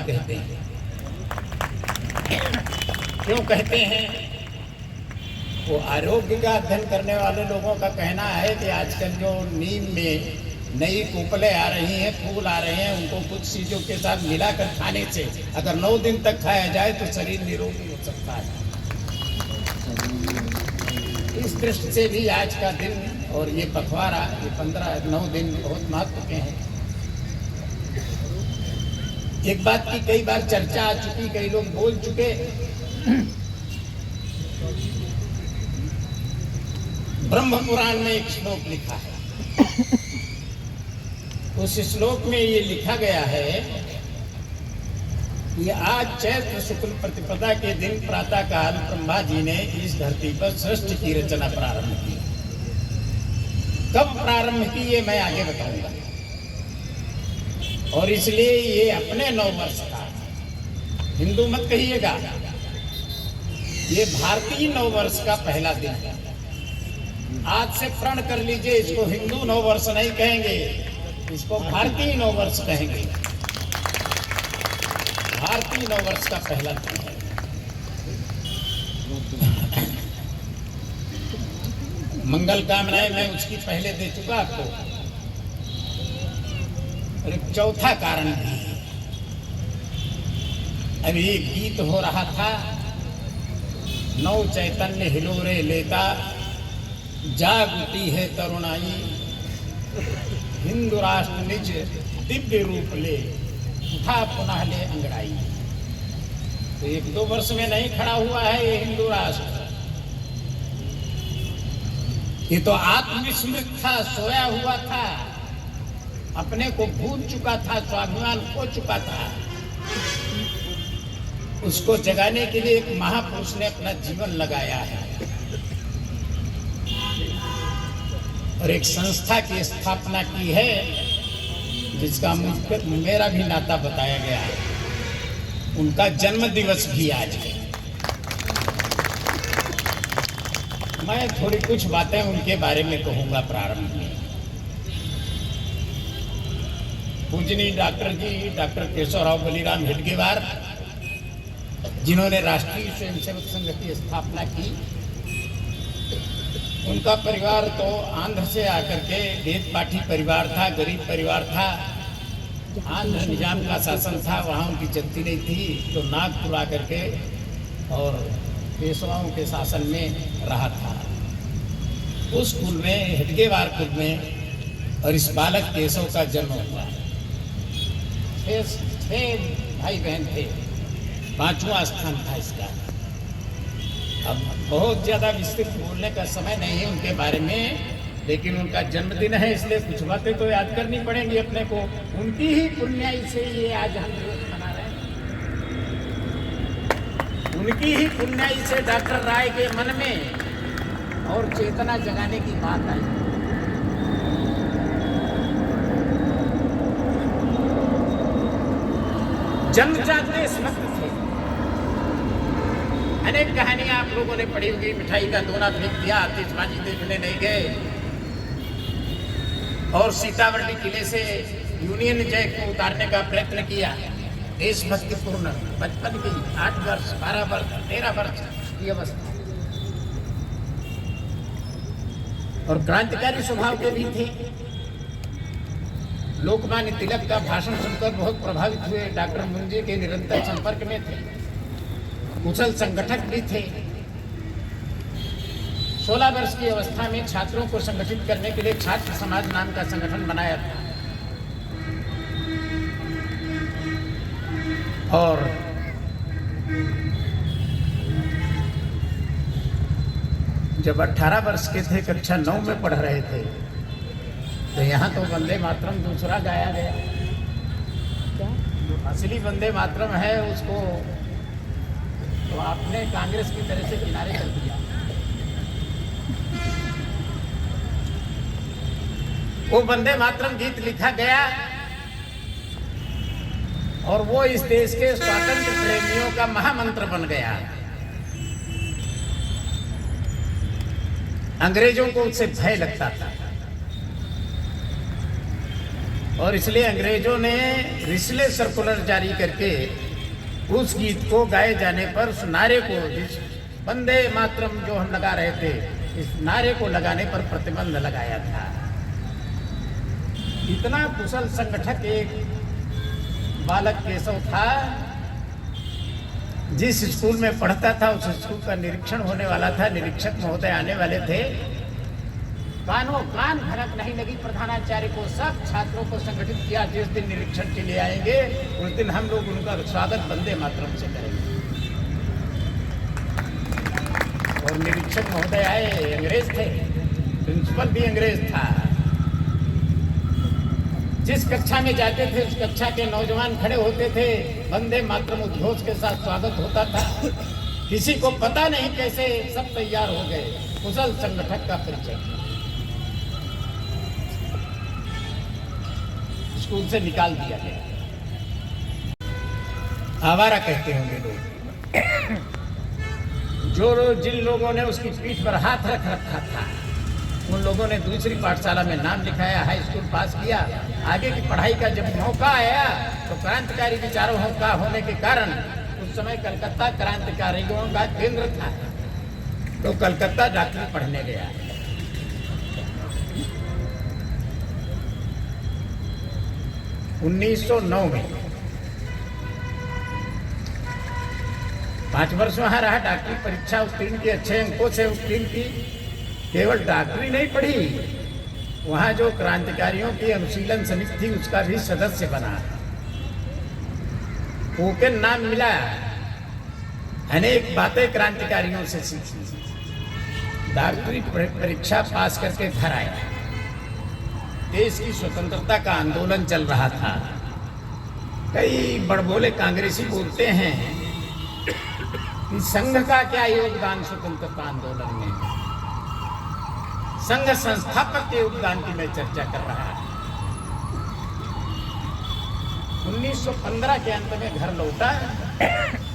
कहते हैं। क्यों कहते हैं? वो आरोग्य का अध्ययन करने वाले लोगों का कहना है कि आजकल जो नीम में नई कोपलें आ रही हैं, फूल आ रहे हैं, उनको कुछ चीज़ों के साथ मिलाकर खाने से अगर 9 दिन तक खाया जाए तो शरीर निरोगी हो सकता है। इस दृष्टि से भी आज का दिन और ये पखवाड़ा, ये 15-9 दिन बहुत महत्व के हैं। एक बात की कई बार चर्चा आ चुकी, कई लोग बोल चुके। ब्रह्म पुराण में एक श्लोक लिखा है। उस श्लोक में ये लिखा गया है कि आज चैत्र शुक्ल प्रतिपदा के दिन प्रातः काल ब्रह्मा जी ने इस धरती पर सृष्टि की रचना प्रारंभ की। कब प्रारंभ की ये मैं आगे बताऊंगा। और इसलिए ये अपने 9 वर्ष का, हिंदू मत कहिएगा, ये भारतीय 9 वर्ष का पहला दिन है। आज से प्रण कर लीजिए, इसको हिंदू 9 वर्ष नहीं कहेंगे, इसको भारतीय 9 वर्ष कहेंगे। भारतीय 9 वर्ष का पहला दिन है। मंगल कामनाएं मैं उसकी पहले दे चुका आपको। और एक चौथा कारण भी, अभी एक गीत हो रहा था, नौ चैतन्य हिलोरे लेता, जाग उठी है तरुणाई, हिंदू राष्ट्र निज दिव्य रूप ले, उठा पुनः ले अंगड़ाई। तो 1-2 वर्ष में नहीं खड़ा हुआ है ये हिंदू राष्ट्र। ये तो आत्मविस्मृत था, सोया हुआ था, अपने को भूल चुका था, स्वाभिमान खो चुका था। उसको जगाने के लिए एक महापुरुष ने अपना जीवन लगाया है और एक संस्था की स्थापना की है जिसका मेरा भी नाता बताया गया है। उनका जन्म दिवस भी आज है। मैं थोड़ी कुछ बातें उनके बारे में कहूंगा प्रारंभ में। पूजनीय डॉक्टर केशवराव बलिराम हेडगेवार, जिन्होंने राष्ट्रीय स्वयंसेवक संघ की स्थापना की, उनका परिवार तो आंध्र से आकर के वेद पाठी परिवार था, गरीब परिवार था। आंध्र निजाम का शासन था, वहाँ उनकी चलती नहीं थी, तो नागपुर आकर के और पेशवाओं के शासन में रहा था। उस कुल में, हेडगेवार कुल में, और इस बालक केशव का जन्म हुआ। 6 भाई बहन थे, 5वां स्थान था इसका। अब बहुत ज़्यादा विस्तृत बोलने का समय नहीं है उनके बारे में, लेकिन उनका जन्मदिन है इसलिए कुछ बातें तो याद करनी पड़ेंगी अपने को। उनकी ही पुण्याई से ये आज हम दिवस मना रहे हैं। उनकी ही पुण्याई से डॉक्टर राय के मन में और चेतना जगाने की बात आई। जन्मजात देशभक्त थे। अनेक कहानियां आप लोगों ने पढ़ी होगी। मिठाई का दोना फेंक दिया, आतिशबाजी देखने नहीं गए, और सीतामढ़ी किले से यूनियन जैक को उतारने का प्रयत्न किया। देशभक्तिपूर्ण बचपन की 8 वर्ष, 12 वर्ष, 13 वर्ष की अवस्था, और क्रांतिकारी स्वभाव के भी थे। लोकमान्य तिलक का भाषण सुनकर बहुत प्रभावित हुए। डॉक्टर मुंजे के निरंतर संपर्क में थे, कुशल संगठक भी थे। 16 वर्ष की अवस्था में छात्रों को संगठित करने के लिए छात्र समाज नाम का संगठन बनाया था, और जब 18 वर्ष के थे, कक्षा 9 में पढ़ रहे थे, तो यहाँ तो वंदे मातरम दूसरा गाया गया। जो असली वंदे मातरम है उसको तो आपने कांग्रेस की तरह से किनारे कर दिया। वो वंदे मातरम गीत लिखा गया और वो इस देश के स्वातंत्र प्रेमियों का महामंत्र बन गया। अंग्रेजों को उससे भय लगता था। और इसलिए अंग्रेजों ने रिसले सर्कुलर जारी करके उस गीत को गाए जाने पर उस नारे को, जिस वंदे मातरम जो हम लगा रहे थे, इस नारे को लगाने पर प्रतिबंध लगाया था। इतना कुशल संगठक एक बालक केशव था। जिस स्कूल में पढ़ता था उस स्कूल का निरीक्षण होने वाला था, निरीक्षक महोदय आने वाले थे। कानों कान भनक नहीं लगी प्रधानाचार्य को। सब छात्रों को संगठित किया, जिस दिन निरीक्षण के लिए आएंगे उस दिन हम लोग उनका स्वागत वंदे मातरम से करेंगे। और निरीक्षक महोदय आए, अंग्रेज थे, प्रिंसिपल भी अंग्रेज था। जिस कक्षा में जाते थे उस कक्षा के नौजवान खड़े होते थे, वंदे मातरम उद्घोष के साथ स्वागत होता था। किसी को पता नहीं कैसे सब तैयार हो गए। कुशल संगठक का परिचय। स्कूल से निकाल दिया गया। आवारा कहते होंगे लोग। जिन लोगों ने उसकी पीठ पर हाथ रख रखा था, उन लोगों ने दूसरी पाठशाला में नाम लिखाया, हाई स्कूल पास किया। आगे की पढ़ाई का जब मौका आया तो क्रांतिकारी विचारों का होने के कारण उस समय कलकत्ता क्रांतिकारियों का केंद्र था, तो कलकत्ता डॉक्टरी पढ़ने गया। उन्नीस 1909 में 5 वर्ष वहां रहा। डॉक्टरी परीक्षा उत्तीर्ण की, अच्छे अंकों से उत्तीर्ण की। केवल डॉक्टरी नहीं पढ़ी, वहां जो क्रांतिकारियों की अनुशीलन समिति थी उसका भी सदस्य बना। ओके नाम मिला। अनेक बातें क्रांतिकारियों से सीखी। डॉक्टरी परीक्षा पास करके घर आया। देश की स्वतंत्रता का आंदोलन चल रहा था। कई बड़बोले कांग्रेसी बोलते हैं कि संघ का क्या योगदान स्वतंत्रता आंदोलन में। संघ संस्थापक के योगदान की मैं चर्चा कर रहा हूं। 1915 के अंत में घर लौटा।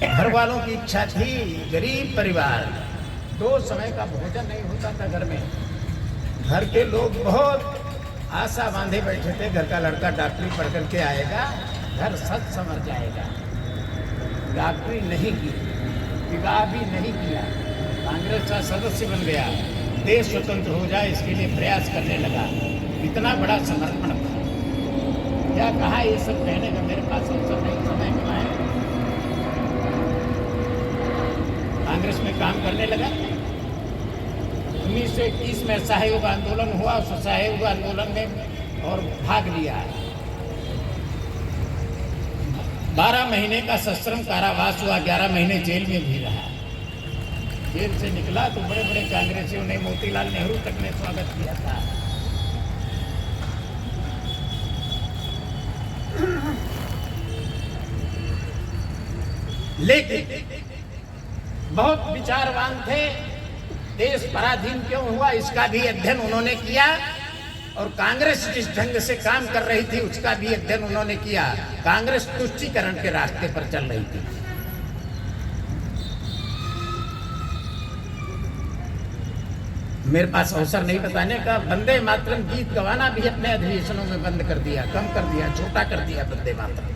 घर वालों की इच्छा थी, गरीब परिवार, 2 समय का भोजन नहीं होता था घर में। घर के लोग बहुत आशा बांधे बैठे थे, घर का लड़का डॉक्टरी पढ़ करके आएगा, घर सच समझ जाएगा। डॉक्टरी नहीं की, विवाह भी नहीं किया, कांग्रेस का सदस्य बन गया, देश स्वतंत्र हो जाए इसके लिए प्रयास करने लगा। इतना बड़ा समर्पण था। क्या कहा ये सब कहने का मेरे पास अवसर नहीं, समय कहाँ है। कांग्रेस में काम करने लगा। 1921 में असहयोग आंदोलन हुआ। उस असहयोग आंदोलन में और भाग लिया। 12 महीने का सश्रम कारावास हुआ। 11 महीने जेल में भी रहा। जेल से निकला तो बड़े बड़े कांग्रेसियों ने, मोतीलाल नेहरू तक ने स्वागत किया था। लेकिन बहुत विचारवान थे। देश पराधीन क्यों हुआ इसका भी अध्ययन उन्होंने किया, और कांग्रेस जिस ढंग से काम कर रही थी उसका भी अध्ययन उन्होंने किया। कांग्रेस तुष्टीकरण के रास्ते पर चल रही थी। मेरे पास अवसर नहीं बताने का। वंदे मातरम गीत गवाना भी अपने अधिवेशनों में बंद कर दिया, कम कर दिया, छोटा कर दिया वंदे मातरम।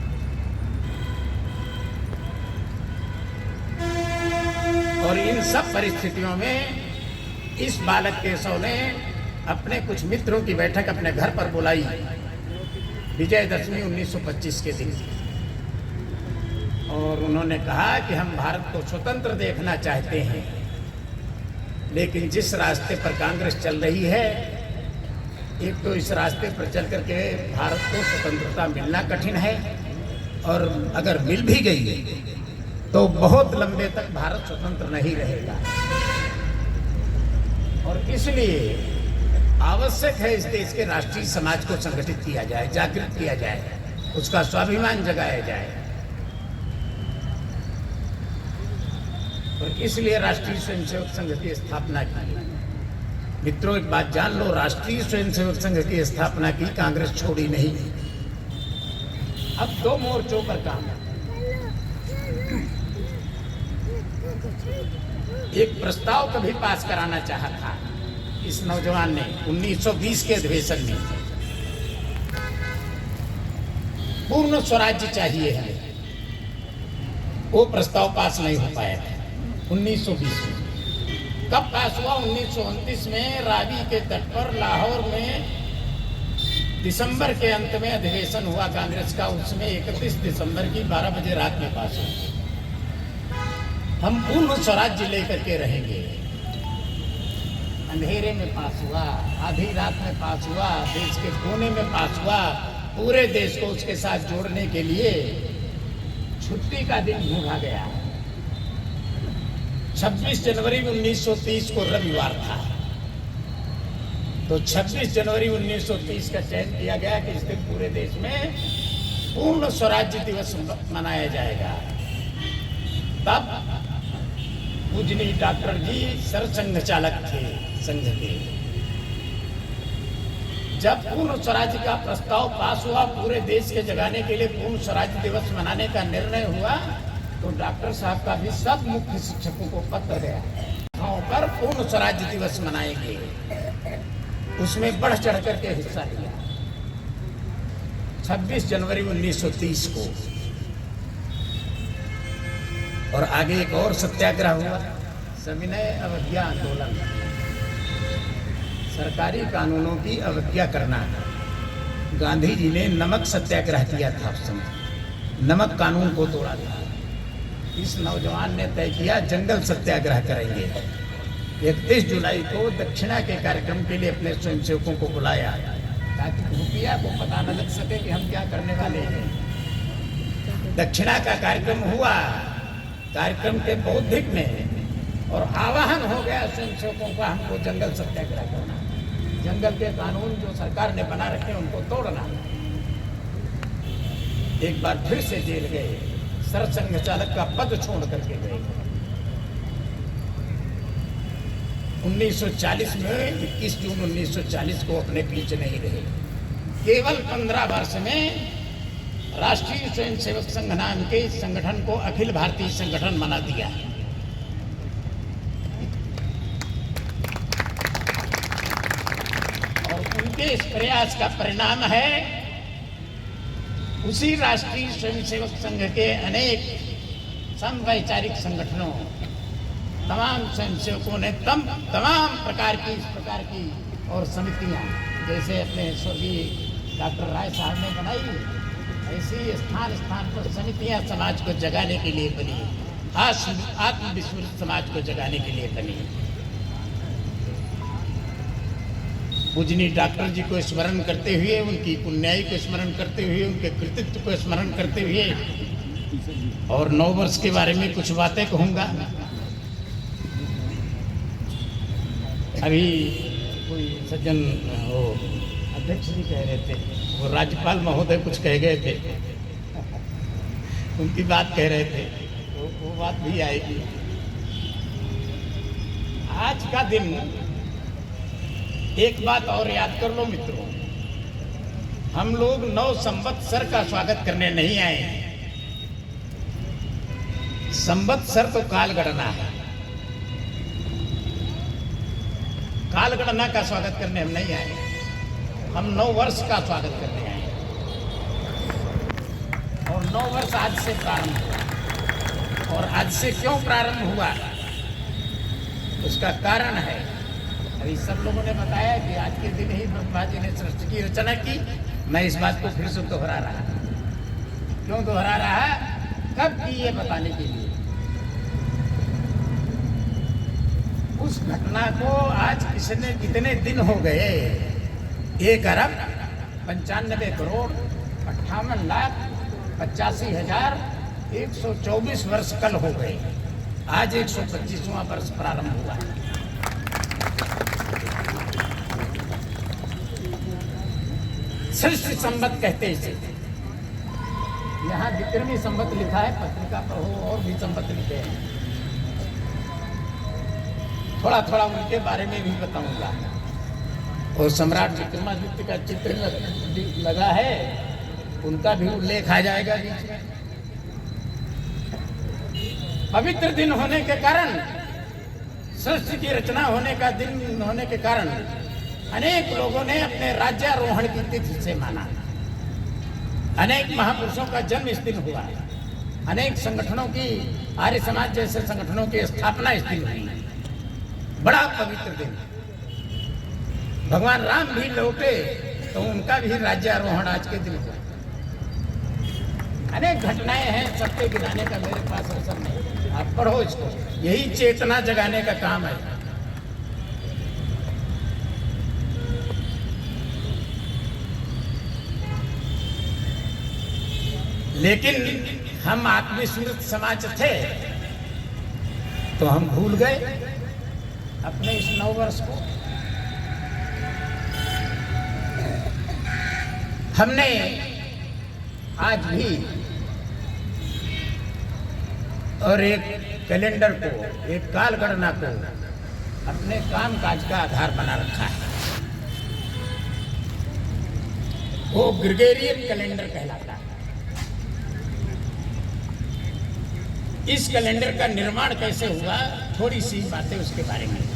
और इन सब परिस्थितियों में इस बालक केशव ने अपने कुछ मित्रों की बैठक अपने घर पर बुलाई, विजयदशमी 1925 के दिन। और उन्होंने कहा कि हम भारत को स्वतंत्र देखना चाहते हैं, लेकिन जिस रास्ते पर कांग्रेस चल रही है, एक तो इस रास्ते पर चल करके भारत को स्वतंत्रता मिलना कठिन है, और अगर मिल भी गई तो बहुत लंबे तक भारत स्वतंत्र नहीं रहेगा। और इसलिए आवश्यक है इस देश के राष्ट्रीय समाज को संगठित किया जाए, जागृत किया जाए, उसका स्वाभिमान जगाया जाए। और इसलिए राष्ट्रीय स्वयंसेवक संघ की स्थापना की। मित्रों, एक बात जान लो, राष्ट्रीय स्वयंसेवक संघ की स्थापना की, कांग्रेस छोड़ी नहीं। अब 2 मोर्चों पर काम है। एक प्रस्ताव कभी पास कराना चाहा था इस नौजवान ने 1920 के अधिवेशन में। पूर्ण स्वराज्य चाहिए हमें, वो प्रस्ताव पास नहीं हो पाया था 1920 में। कब पास हुआ? 1929 में रावी के तट पर लाहौर में दिसंबर के अंत में अधिवेशन हुआ कांग्रेस का। उसमें 31 दिसंबर की 12 बजे रात में पास हुआ। हम पूर्ण स्वराज्य लेकर के रहेंगे। अंधेरे में पास हुआ, आधी रात में पास हुआ, देश के कोने में पास हुआ। पूरे देश को उसके साथ जोड़ने के लिए छुट्टी का दिन ढूंढा गया। 26 जनवरी 1930 को रविवार था, तो 26 जनवरी 1930 का चयन किया गया कि इस दिन पूरे देश में पूर्ण स्वराज्य दिवस मनाया जाएगा। तब पूजनीय डॉक्टर जी सरसंघ चालक थे संघ के। जब पूर्ण स्वराज्य का प्रस्ताव पास हुआ, पूरे देश के जगाने के लिए पूर्ण स्वराज्य दिवस मनाने का निर्णय हुआ, तो डॉक्टर साहब का भी सब मुख्य शिक्षकों को पत्र गया पर पूर्ण स्वराज्य दिवस मनाएंगे। उसमें बढ़ चढ़ करके हिस्सा लिया। 26 जनवरी 1930 को। और आगे एक और सत्याग्रह हुआ, सविनय अवज्ञा आंदोलन। सरकारी कानूनों की अवज्ञा करना। गांधी जी ने नमक सत्याग्रह किया था उस समय, नमक कानून को तोड़ा था। इस नौजवान ने तय किया जंगल सत्याग्रह करेंगे। 31 जुलाई को दक्षिणा के कार्यक्रम के लिए अपने स्वयंसेवकों को बुलाया, ताकि रुपया को पता न लग सके कि हम क्या करने वाले हैं। दक्षिणा का कार्यक्रम हुआ, कार्यक्रम के बौद्धिक में, और आह्वान हो गया स्वयंसेवकों का, हमको जंगल सत्याग्रह करना, जंगल के कानून जो सरकार ने बना रखे उनको तोड़ना। एक बार फिर से जेल गए, सरसंघ चालक का पद छोड़ करके गए। 1940 में 21 जून 1940 को अपने बीच नहीं रहे। केवल 15 वर्ष में राष्ट्रीय स्वयंसेवक संघ नाम के इस संगठन को अखिल भारतीय संगठन बना दिया। और उनके इस प्रयास का परिणाम है उसी राष्ट्रीय स्वयंसेवक संघ के अनेक समवैचारिक संगठनों, तमाम स्वयंसेवकों ने तमाम प्रकार की इस प्रकार की और समितियां, जैसे अपने स्वर्गीय डॉक्टर राय साहब ने बनाई, ऐसी स्थान स्थान पर समितियां समाज को जगाने के लिए बनी, आत्मविश्वास समाज को जगाने के लिए बनी। पूजनीय डॉक्टर जी को स्मरण करते हुए, उनकी पुण्याई को स्मरण करते हुए, उनके कृतित्व को स्मरण करते हुए और 9 वर्ष के बारे में कुछ बातें कहूँगा। अभी कोई सज्जन वो अध्यक्ष जी कह रहे थे, वो राज्यपाल महोदय कुछ कह गए थे, उनकी बात कह रहे थे, वो बात भी आएगी। आज का दिन एक बात और याद कर लो मित्रों, हम लोग 9 संवत्सर का स्वागत करने नहीं आए हैं। संवत्सर तो काल गणना है, काल गणना का स्वागत करने हम नहीं आए, हम 9 वर्ष का स्वागत करने आए। और 9 वर्ष आज से प्रारंभ हुआ। और आज से क्यों प्रारंभ हुआ, उसका कारण है, अभी सब लोगों ने बताया कि आज के दिन ही ब्रह्मा जी ने सृष्टि की रचना की। मैं इस बात को फिर से दोहरा रहा। क्यों दोहरा रहा? कब की, ये बताने के लिए। उस घटना को आज कितने दिन हो गए? 1 अरब 95 करोड़ 58 लाख 85,000 124 वर्ष कल हो गए। आज 125वां वर्ष प्रारंभ हुआ। सृष्टि संवत कहते इसे। यहाँ विक्रमी संवत लिखा है, पत्रिका पर हो और भी संवत लिखे हैं। थोड़ा थोड़ा उनके बारे में भी बताऊंगा। और सम्राट विक्रमादित्य का चित्र लगा है, उनका भी उल्लेख आ जाएगा बीच में। पवित्र दिन होने के कारण, सृष्टि की रचना होने का दिन होने के कारण अनेक लोगों ने अपने राज्यारोहण की तिथि से माना। अनेक महापुरुषों का जन्म इस दिन हुआ है, अनेक संगठनों की, आर्य समाज जैसे संगठनों की स्थापना इस दिन हुई है। बड़ा पवित्र दिन। भगवान राम भी लौटे तो उनका भी राज्यारोहण आज के दिन हुआ। अनेक घटनाएं हैं, सबके गिनाने का मेरे पास अवसर नहीं, आप पढ़ो इसको। यही चेतना जगाने का काम है। लेकिन हम आत्मस्मृत समाज थे तो हम भूल गए अपने इस नववर्ष को। हमने आज भी और एक कैलेंडर को, एक काल गणना को अपने काम काज का आधार बना रखा है। वो ग्रेगोरियन कैलेंडर कहलाता है। इस कैलेंडर का निर्माण कैसे हुआ, थोड़ी सी बातें उसके बारे में है।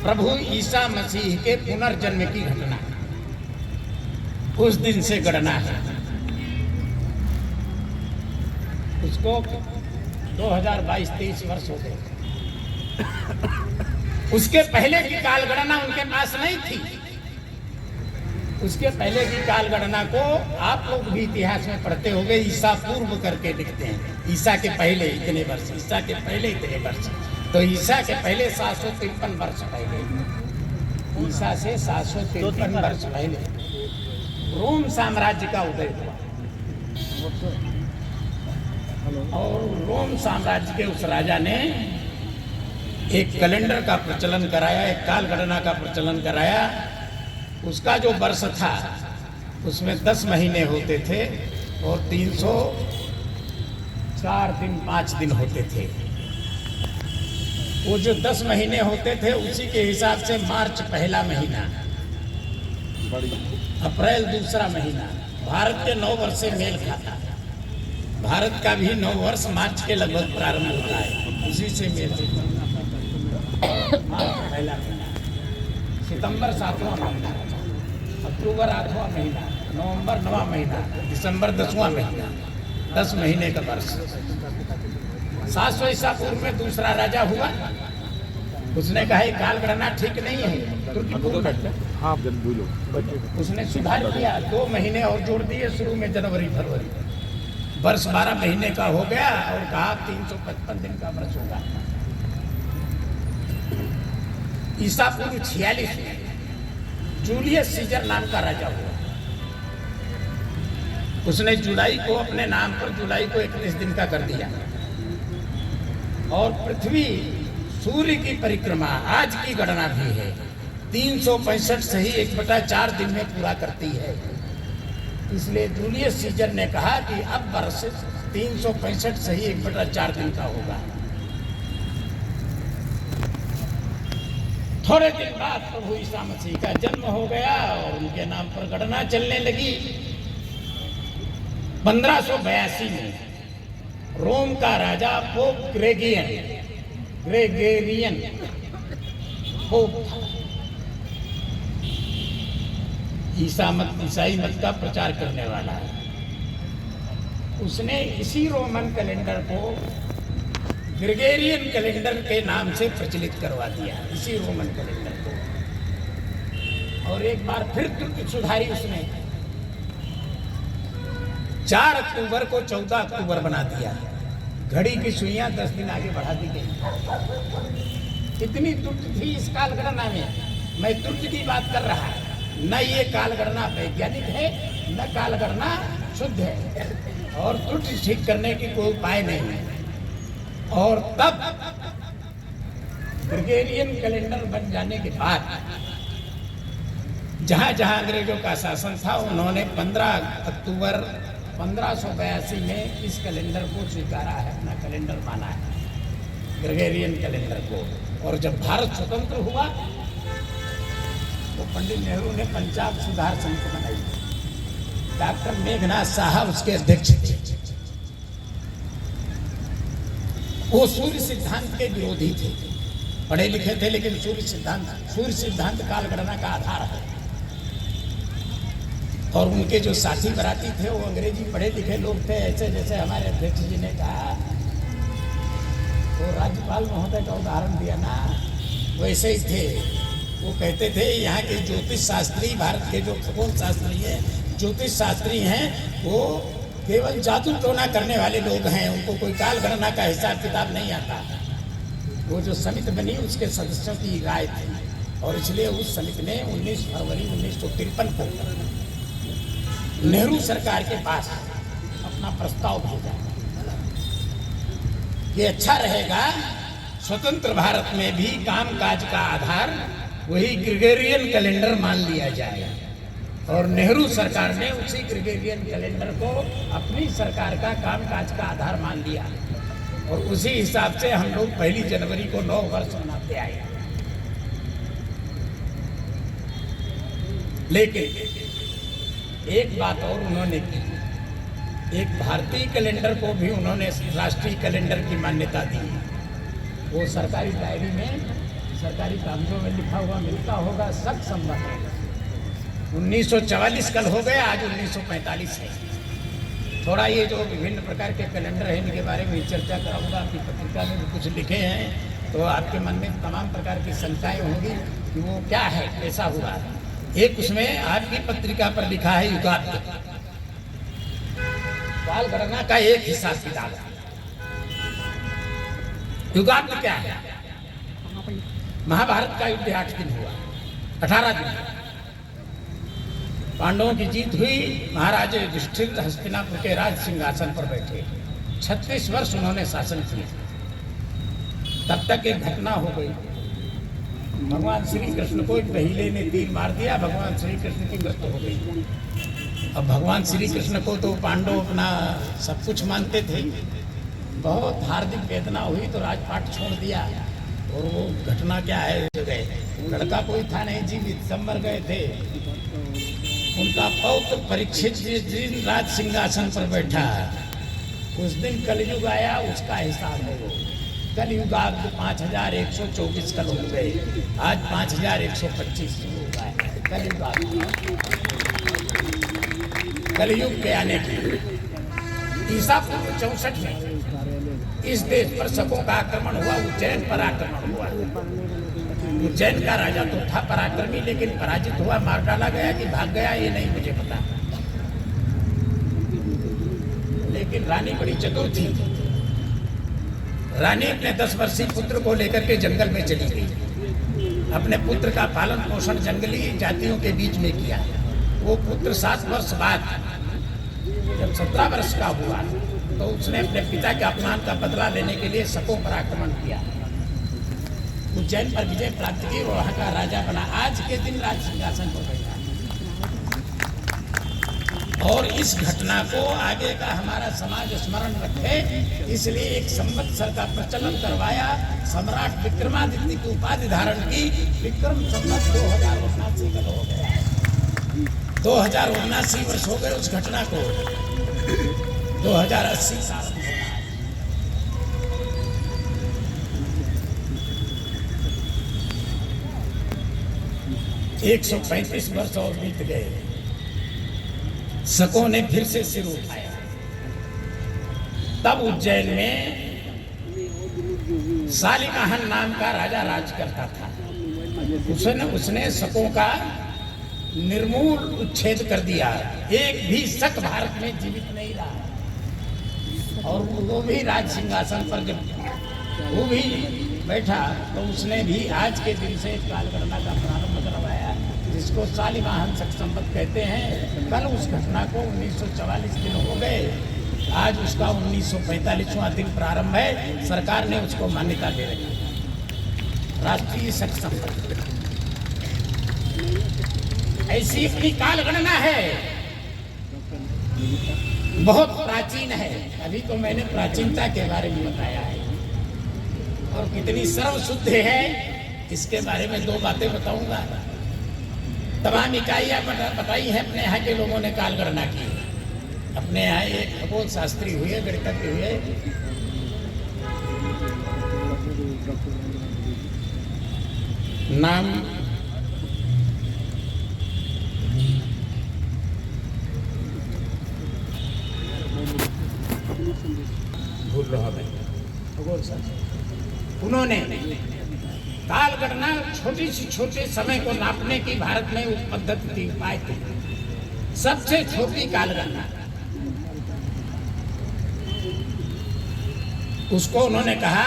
प्रभु ईसा मसीह के पुनर्जन्म की घटना उस दिन से गणना है। उसको 2022-23 वर्ष हो गए। उसके पहले की काल गणना उनके पास नहीं थी। उसके पहले की काल गणना को आप लोग भी इतिहास में पढ़ते होंगे, ईसा पूर्व करके लिखते हैं। ईसा के पहले इतने वर्ष, ईसा के पहले इतने वर्ष। तो ईसा के पहले 753 वर्ष पहले, ईसा से 753 वर्ष पहले रोम साम्राज्य का उदय हुआ। और रोम साम्राज्य के उस राजा ने एक कैलेंडर का प्रचलन कराया, एक काल गणना का प्रचलन कराया। उसका जो वर्ष था उसमें 10 महीने होते थे और 304 दिन 5 दिन होते थे। वो जो 10 महीने होते थे उसी के हिसाब से मार्च पहला महीना, अप्रैल दूसरा महीना, भारत के 9 वर्ष से मेल खाता। भारत का भी 9 वर्ष मार्च के लगभग प्रारंभ होता है, उसी से मेल पहला महीना, सितंबर 7वां महीना, अक्टूबर 8वां महीना, नवंबर 9वां महीना, दिसंबर 10वां महीना, 10 महीने का वर्ष। 700 ईसा पूर्व में दूसरा राजा हुआ। उसने कहा काल गणना ठीक नहीं है, हाँ बोलो। उसने सुधार किया, 2 महीने और जोड़ दिए शुरू में, जनवरी फरवरी। वर्ष 12 महीने का हो गया और कहा 355 दिन का वर्ष होगा। ईसा पूर्व 46 में जूलियस सीजर नाम का राजा हुआ। उसने जुलाई को अपने नाम पर जुलाई को 31 दिन का कर दिया। और पृथ्वी सूर्य की परिक्रमा आज की गणना भी है 365 सही 1/4 दिन में पूरा करती है। इसलिए जूलियस सीजर ने कहा कि अब वर्ष 365 सही 1/4 दिन का होगा। थोड़े दिन बाद प्रभु ईसा मसीह का जन्म हो गया और उनके नाम पर गणना चलने लगी। 1582 में रोम का राजा पोप ग्रेगोरियन पोप था। ईसाई मत का प्रचार करने वाला है। उसने इसी रोमन कैलेंडर को ग्रेगोरियन कैलेंडर के नाम से प्रचलित करवा दिया, इसी रोमन कैलेंडर को। और एक बार फिर त्रुटि सुधारी उसने। 4 अक्टूबर को 14 अक्टूबर बना दिया। घड़ी की सुइयां 10 दिन आगे बढ़ा दी गई। इतनी त्रुटि थी इस काल गणना में। मैं त्रुटि की बात कर रहा है, न ये काल गणना वैज्ञानिक है, न काल गणना शुद्ध है, और त्रुटि ठीक करने की कोई उपाय नहीं है। और तब ग्रेगोरियन कैलेंडर बन जाने के बाद जहां जहां अंग्रेजों का शासन था, उन्होंने 15 अक्टूबर 1582 में इस कैलेंडर को स्वीकारा है, अपना कैलेंडर माना है, ग्रेगोरियन कैलेंडर को। और जब भारत स्वतंत्र हुआ तो पंडित नेहरू ने पंचांग सुधार समिति बनाई। डॉक्टर मेघनाथ साहब उसके अध्यक्ष थे। वो सूर्य सिद्धांत के विरोधी थे, पढ़े लिखे थे, लेकिन सूर्य सिद्धांत काल गणना का आधार है। और उनके जो साथी बराती थे वो अंग्रेजी पढ़े लिखे लोग थे, ऐसे जैसे हमारे अध्यक्ष जी ने कहा, वो राज्यपाल महोदय का उदाहरण दिया ना, वैसे ही थे। वो कहते थे यहाँ के ज्योतिष शास्त्री, भारत के जो खगोल शास्त्री हैं, ज्योतिष शास्त्री हैं, वो केवल जादू टोना करने वाले लोग हैं, उनको कोई काल गणना का हिसाब किताब नहीं आता। वो जो समिति बनी उसके सदस्यों की राय थी और इसलिए उस समिति ने 19 फरवरी 1953 को नेहरू सरकार के पास अपना प्रस्ताव भेजा कि अच्छा रहेगा स्वतंत्र भारत में भी कामकाज का आधार वही ग्रेगोरियन कैलेंडर मान लिया जाए। और नेहरू सरकार ने उसी ग्रेगोरियन कैलेंडर को अपनी सरकार का कामकाज का आधार मान लिया और उसी हिसाब से हम लोग 1 जनवरी को 9 वर्ष मनाते आए। लेकिन एक बात और उन्होंने की, एक भारतीय कैलेंडर को भी उन्होंने राष्ट्रीय कैलेंडर की मान्यता दी। वो सरकारी डायरी में, सरकारी कागजों में लिखा हुआ मिलता होगा, सख्त संबंध है। 1944 कल हो गया, आज 1945 है। थोड़ा ये जो विभिन्न प्रकार के कैलेंडर हैं इनके बारे में चर्चा कराऊंगा। आपकी पत्रिका में भी कुछ लिखे हैं तो आपके मन में तमाम प्रकार की शंकाएं होंगी कि वो क्या है, कैसा हुआ। एक उसमें आपकी पत्रिका पर लिखा है युगांत, काल गणना का एक हिसाब किताब। युगांत क्या है? महाभारत का युद्ध 8 दिन हुआ, 18 दिन पांडवों की जीत हुई। महाराज युधिष्ठिर हस्तिनापुर के राज सिंहासन पर बैठे, 36 वर्ष उन्होंने शासन किया। तब तक एक घटना हो गई, भगवान श्री कृष्ण को एक बहीले ने तीर मार दिया, भगवान श्री कृष्ण की मृत्यु हो गई। अब भगवान श्री कृष्ण को तो पांडव अपना सब कुछ मानते थे, बहुत हार्दिक वेदना हुई तो राजपाट छोड़ दिया। और वो घटना क्या है, गए, लड़का कोई था नहीं जीवित, सब मर गए थे। उनका पौत्र परीक्षित जिस दिन राज सिंहासन पर बैठा, उस दिन कलयुग आया, उसका हिसाब है वो। कलयुग आज 5124 कल हो गए, आज 5125 होगा कलयुग। कलयुग के आने की ईसा पूर्व 64 में इस देश पर शकों का आक्रमण हुआ, उज्जैन पर आक्रमण हुआ। उज्जैन का राजा तो था पराक्रमी, लेकिन पराजित हुआ, मार डाला गया कि भाग गया ये नहीं मुझे पता। लेकिन रानी बड़ी चतुर थी। रानी अपने 10 वर्षीय पुत्र को लेकर के जंगल में चली गई। अपने पुत्र का पालन पोषण जंगली जातियों के बीच में किया। वो पुत्र 7 वर्ष बाद जब 17 वर्ष का हुआ तो उसने अपने पिता के अपमान का बदला लेने के लिए शकों पर आक्रमण किया, उज्जैन पर विजय प्राप्त की, वहाँ का राजा बना। आज के दिन राज सिंहासन पर बैठा। और इस घटना को आगे का हमारा समाज स्मरण रखे, इसलिए एक संवत्सर का प्रचलन करवाया। सम्राट विक्रमादित्य की उपाधि धारण की। विक्रम संवत 2079 कल हो गया, 2079 वर्ष हो गए उस घटना को। 2080 साल 135 वर्ष और बीत गए। शकों ने फिर से सिर उठाया। तब उज्जैन में सालिमाहन नाम का राजा राज करता था। उसने शकों का निर्मूल उच्छेद कर दिया। एक भी शक भारत में जीवित नहीं रहा। और वो भी राज सिंहासन पर जब वो भी बैठा तो उसने भी आज के दिन से काल गणना का प्रारंभ करवाया, जिसको सालिमाहन शक संवत कहते हैं। कल उस घटना को 1944 दिन हो गए, आज उसका 1945वां दिन प्रारंभ है। सरकार ने उसको मान्यता दे रखी है, राष्ट्रीय शक संवत। ऐसी अपनी काल गणना है, बहुत प्राचीन है। अभी तो मैंने प्राचीनता के बारे में बताया है और कितनी सर्वशुद्ध है इसके बारे में 2 बातें बताऊंगा। तमाम इकाइयाँ बताई हैं अपने यहाँ के लोगों ने काल गणना की। अपने यहाँ एक खगोल शास्त्री हुए, गणितज्ञ हुए, नाम उन्होंने काल गणना छोटी सी छोटे समय को नापने की भारत में उस पद्धति थी, उपाय थी। सबसे छोटी काल गणना उसको उन्होंने कहा,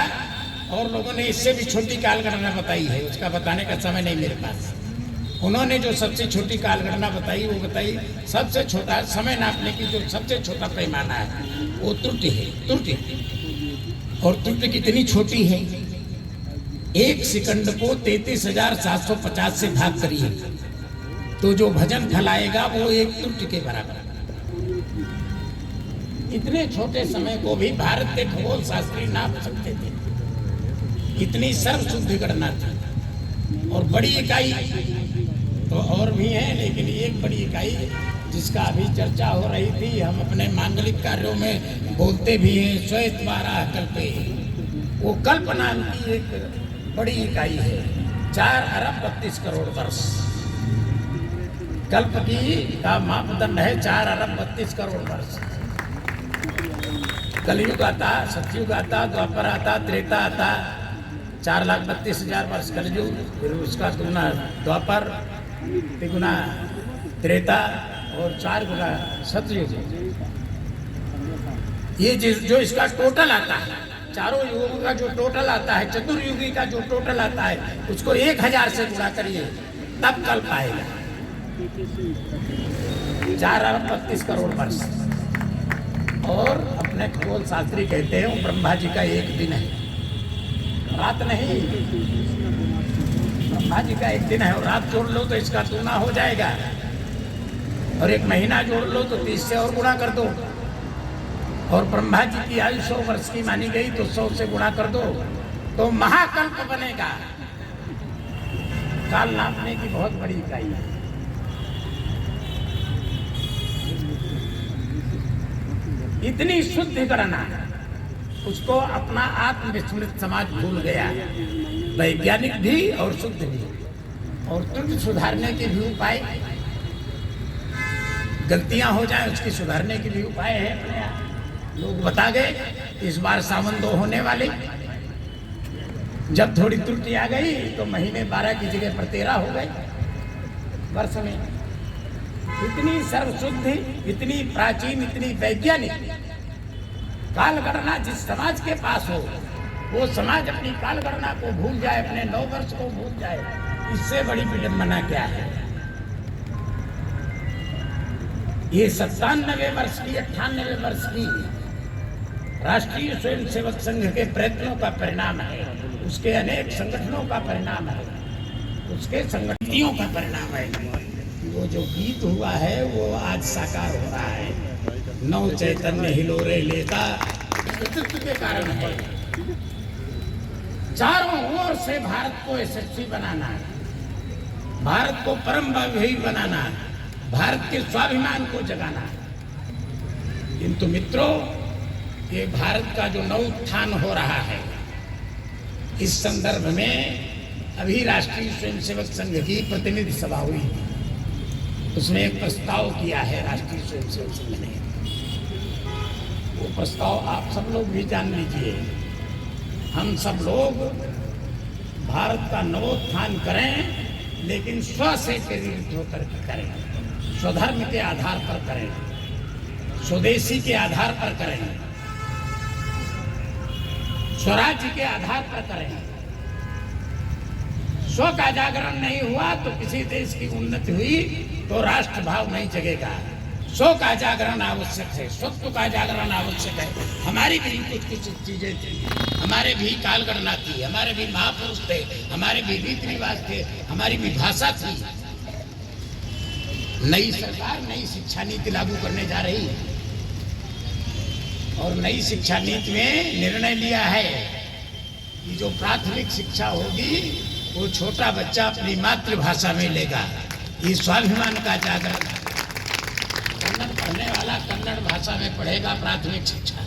और लोगों ने इससे भी छोटी काल गणना बताई है, उसका बताने का समय नहीं मेरे पास। उन्होंने जो सबसे छोटी काल गणना बताई वो बताई सबसे छोटा समय नापने की जो सबसे छोटा पैमाना है वो त्रुटि है, त्रुटि। और त्रुटि कितनी छोटी है, 1 सेकंड को 33,750 से भाग करिए तो जो भजन फल आएगा वो एक त्रुटि के बराबर। इतने छोटे समय को भी भारत के खगोल शास्त्री नाप सकते थे, इतनी सर्वशुद्ध गणना थी। और बड़ी इकाई तो और भी है, लेकिन एक बड़ी इकाई जिसका अभी चर्चा हो रही थी, हम अपने मांगलिक कार्यों में बोलते भी हैं, श्वेत 12 कल्पे, वो कल्प नाम की एक बड़ी इकाई है, 4 अरब 32 करोड़ वर्ष। कल्प की का मापदंड है 4 अरब 32 करोड़ वर्ष। कलयुग आता, सतयुग आता, द्वापर आता, त्रेता आता, 4,32,000 वर्ष कलयुग, फिर उसका गुना द्वापर, तिगुना त्रेता और 4 गुना सतयुग। ये जो इसका टोटल आता है, चारों युगों का जो टोटल आता है, चतुर्युगी का जो टोटल आता है, उसको 1000 से गुणा करिए तब कल्प आएगा। 4 अरब 32 करोड़ वर्ष। और अपने खगोल शास्त्री कहते हैं वो ब्रह्मा जी का एक दिन है, रात नहीं। ब्रह्मा जी का एक दिन है और रात जोड़ लो तो इसका दूना हो जाएगा, और 1 महीना जोड़ लो तो 30 से और गुणा कर दो। और ब्रह्मा जी की आयु 100 वर्ष की मानी गई तो 100 से गुणा कर दो तो महाकल्प बनेगा। काल नापने की बहुत बड़ी इकाई है। इतनी शुद्ध गणना, उसको अपना आत्मविस्मृत समाज भूल गया, वैज्ञानिक भी और शुद्ध भी। और त्रुटि सुधारने के भी उपाय, गलतियां हो जाए उसकी सुधारने के भी उपाय है अपने यहाँ। लोग बता गए इस बार सावन 2 होने वाले, जब थोड़ी त्रुटि आ गई तो महीने 12 की जगह पर 13 हो गए वर्ष में। इतनी सर्वशुद्ध, इतनी प्राचीन, इतनी वैज्ञानिक काल गणना जिस समाज के पास हो, वो समाज अपनी काल गणना को भूल जाए, अपने 9 वर्ष को भूल जाए, इससे बड़ी विडंबना क्या है। ये 97 वर्ष की, 98 वर्ष की राष्ट्रीय स्वयंसेवक संघ के प्रयत्नों का परिणाम है, उसके अनेक संगठनों का परिणाम है, उसके संगठनों का परिणाम है। वो जो गीत हुआ है वो आज साकार हो रहा है। नव चैतन्य हिलोरे लेता नेतृत्व के कारण है। चारों ओर से भारत को यशस्वी बनाना, भारत को परम वैभवी बनाना, भारत के स्वाभिमान को जगाना। किंतु मित्रों, ये भारत का जो नवोत्थान हो रहा है, इस संदर्भ में अभी राष्ट्रीय स्वयंसेवक संघ की प्रतिनिधि सभा हुई थी, उसने एक प्रस्ताव किया है राष्ट्रीय स्वयंसेवक संघ ने। वो प्रस्ताव आप सब लोग भी जान लीजिए। हम सब लोग भारत का नवोत्थान करें, लेकिन स्व से प्रेरित होकर करें, स्वधर्म के आधार पर करें, स्वदेशी के आधार पर करें, स्वराज्य के आधार पर करें। स्व का जागरण नहीं हुआ तो किसी देश की उन्नति हुई तो राष्ट्र भाव नहीं जगेगा। स्व का जागरण आवश्यक है, स्वत्व का जागरण आवश्यक है। हमारी भी कुछ चीजें थी, हमारे भी काल गणना थी, हमारे भी महापुरुष थे, हमारे भी रीति रिवाज थे, हमारी भी भाषा थी। नई सरकार नई शिक्षा नीति लागू करने जा रही है, और नई शिक्षा नीति में निर्णय लिया है कि जो प्राथमिक शिक्षा होगी वो छोटा बच्चा अपनी मातृभाषा में लेगा। ये स्वाभिमान का जागरण। कन्नड़ पढ़ने वाला कन्नड़ भाषा में पढ़ेगा प्राथमिक शिक्षा,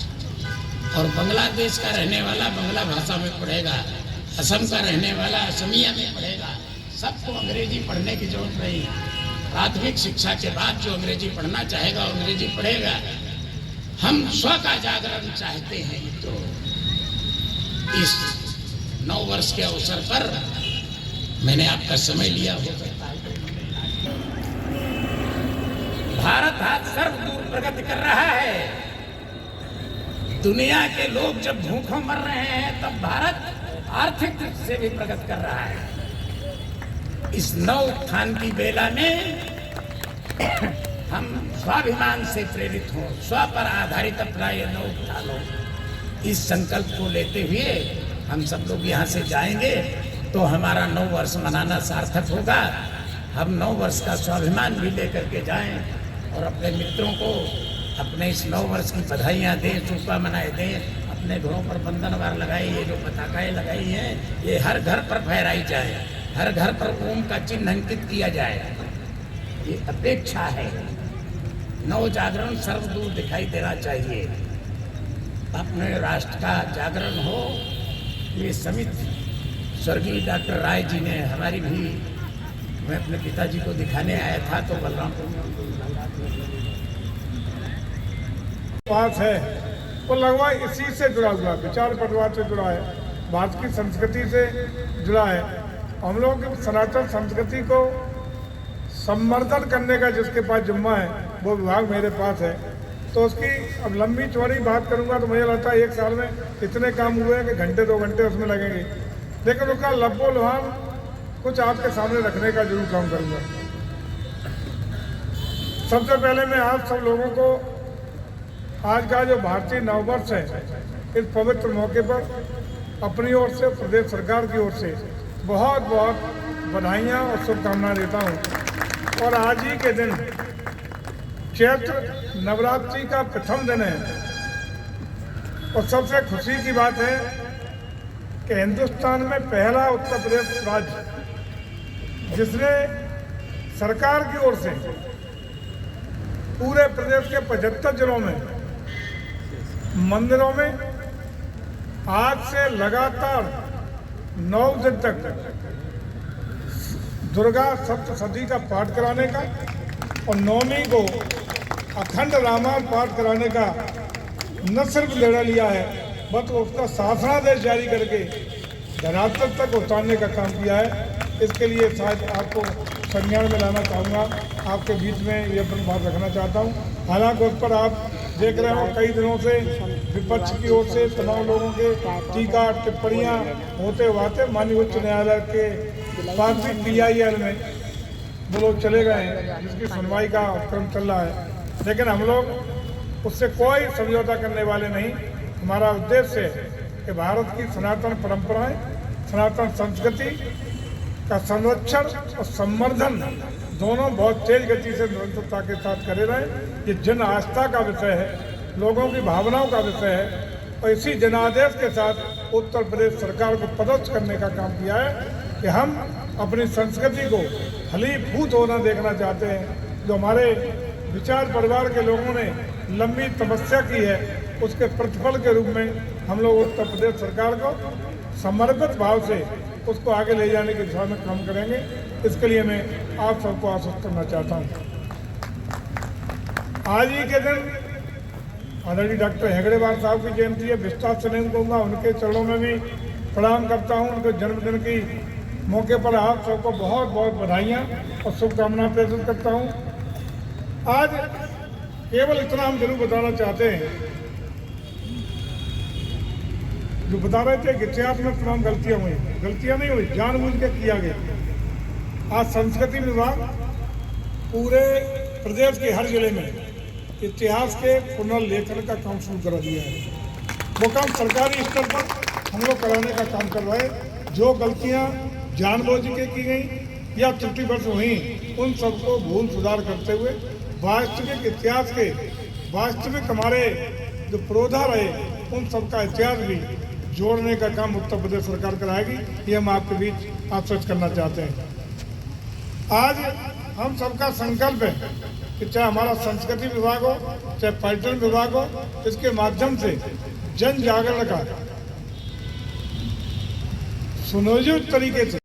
और बांग्लादेश का रहने वाला बांग्ला भाषा में पढ़ेगा, असम का रहने वाला असमिया में पढ़ेगा। सबको अंग्रेजी पढ़ने की जरूरत नहीं। प्राथमिक शिक्षा के बाद जो अंग्रेजी पढ़ना चाहेगा वो अंग्रेजी पढ़ेगा। हम स्व का जागरण चाहते हैं। तो इस 9 वर्ष के अवसर पर मैंने आपका समय लिया हो सकता है। भारत आज सर्वदूर प्रगति कर रहा है। दुनिया के लोग जब भूखों मर रहे हैं तब भारत आर्थिक दृष्टि से भी प्रगति कर रहा है। इस नव उत्थान की बेला में हम स्वाभिमान से प्रेरित हों, स्व पर आधारित अपना ये नव उत्थान हो, इस संकल्प को लेते हुए हम सब लोग यहाँ से जाएंगे तो हमारा 9 वर्ष मनाना सार्थक होगा। हम 9 वर्ष का स्वाभिमान भी लेकर के जाएं और अपने मित्रों को अपने इस 9 वर्ष की बधाइयाँ दें, चूपा मनाए दें, अपने घरों पर बंधनवार लगाए, ये जो पताकाएँ लगाई हैं ये हर घर पर फहराई जाए, हर घर पर ओम का चिन्ह अंकित किया जाए। ये अपेक्षा है। नव जागरण सर्वदूर दिखाई देना चाहिए। अपने राष्ट्र का जागरण हो। ये समिति स्वर्गीय डॉक्टर राय जी ने हमारी भी, मैं अपने पिताजी को दिखाने आया था तो बलरामपुर में पास है वो लगभग इसी से जुड़ा हुआ, विचार परिवार से जुड़ा है, भारत की संस्कृति से जुड़ा है। हम लोग सनातन संस्कृति को संवर्धन करने का जिसके पास जिम्मा है वो विभाग मेरे पास है। तो उसकी अब लंबी चौड़ी बात करूंगा तो मुझे लगता है 1 साल में इतने काम हुए हैं कि घंटे 2 घंटे उसमें लगेंगे, लेकिन उसका लब्बो लुहान कुछ आपके सामने रखने का जरूर काम करूंगा। सबसे पहले मैं आप सब लोगों को आज का जो भारतीय नववर्ष है इस पवित्र मौके पर अपनी ओर से, प्रदेश सरकार की ओर से बहुत बहुत बधाइयाँ और शुभकामनाएं देता हूँ। और आज ही के दिन चैत्र नवरात्रि का प्रथम दिन है और सबसे खुशी की बात है कि हिंदुस्तान में पहला उत्तर प्रदेश राज्य जिसने सरकार की ओर से पूरे प्रदेश के 75 जिलों में मंदिरों में आज से लगातार 9 दिन तक दुर्गा सप्तशती का पाठ कराने का और नवमी को अखंड रामायण पाठ कराने का न सिर्फ निर्णय लिया है बल्कि उसका शासनादेश जारी करके धरातल तक उतारने का काम किया है। इसके लिए शायद आपको संज्ञान में लाना चाहूँगा, आपके बीच में ये अपनी बात रखना चाहता हूँ। हालांकि उस पर आप देख रहे हो कई दिनों से विपक्ष की ओर से तमाम लोगों के टीका टिप्पणियाँ होते हुए माननीय उच्च न्यायालय के पार्टी PIL में वो लोग चले गए हैं जिसकी सुनवाई का क्रम चल रहा है, लेकिन हम लोग उससे कोई समझौता करने वाले नहीं। हमारा उद्देश्य है कि भारत की सनातन परंपराएं, सनातन संस्कृति का संरक्षण और संवर्धन दोनों बहुत तेज गति से निरंतरता के साथ करे रहे। ये जन आस्था का विषय है, लोगों की भावनाओं का विषय है और इसी जनादेश के साथ उत्तर प्रदेश सरकार को पदस्थ करने का काम किया है कि हम अपनी संस्कृति को फलीभूत होना देखना चाहते हैं। जो हमारे विचार परिवार के लोगों ने लंबी तपस्या की है उसके प्रतिफल के रूप में हम लोग उत्तर प्रदेश सरकार को समर्पित भाव से उसको आगे ले जाने की दिशा में काम करेंगे। इसके लिए मैं आप सबको आश्वस्त करना चाहता हूँ। आज ही के दिन आदरणीय डॉक्टर हेगड़ेवार साहब की जयंती है। विस्तार से नहीं कहूँगा, उनके चरणों में भी प्रणाम करता हूँ। उनके जन्मदिन की मौके पर आप सबको बहुत बहुत बधाइयाँ और शुभकामनाएं प्रेषित करता हूँ। आज केवल इतना हम जरूर बताना चाहते हैं, जो बता रहे थे कि इतिहास में तमाम गलतियाँ हुई, गलतियाँ नहीं हुई, जानबूझ के किया गया। आज संस्कृति विभाग पूरे प्रदेश के हर जिले में इतिहास के पुनर्लेखन का काम शुरू करा दिया है। वो काम सरकारी स्तर पर हम लोग कराने का काम कर रहे हैं। जो गलतियाँ जानबूझ के की गई या त्रुटिवश हुई उन सबको भूल सुधार करते हुए वास्तविक इतिहास के वास्तविक हमारे जो पुरोधा रहे उन सबका इतिहास भी जोड़ने का काम उत्तर प्रदेश सरकार कराएगी। ये हम आपके बीच आश्वस्त करना चाहते हैं। आज हम सबका संकल्प है कि चाहे हमारा संस्कृति विभाग हो, चाहे पर्यटन विभाग हो, इसके माध्यम से जन जागरण का सुनियोजित तरीके से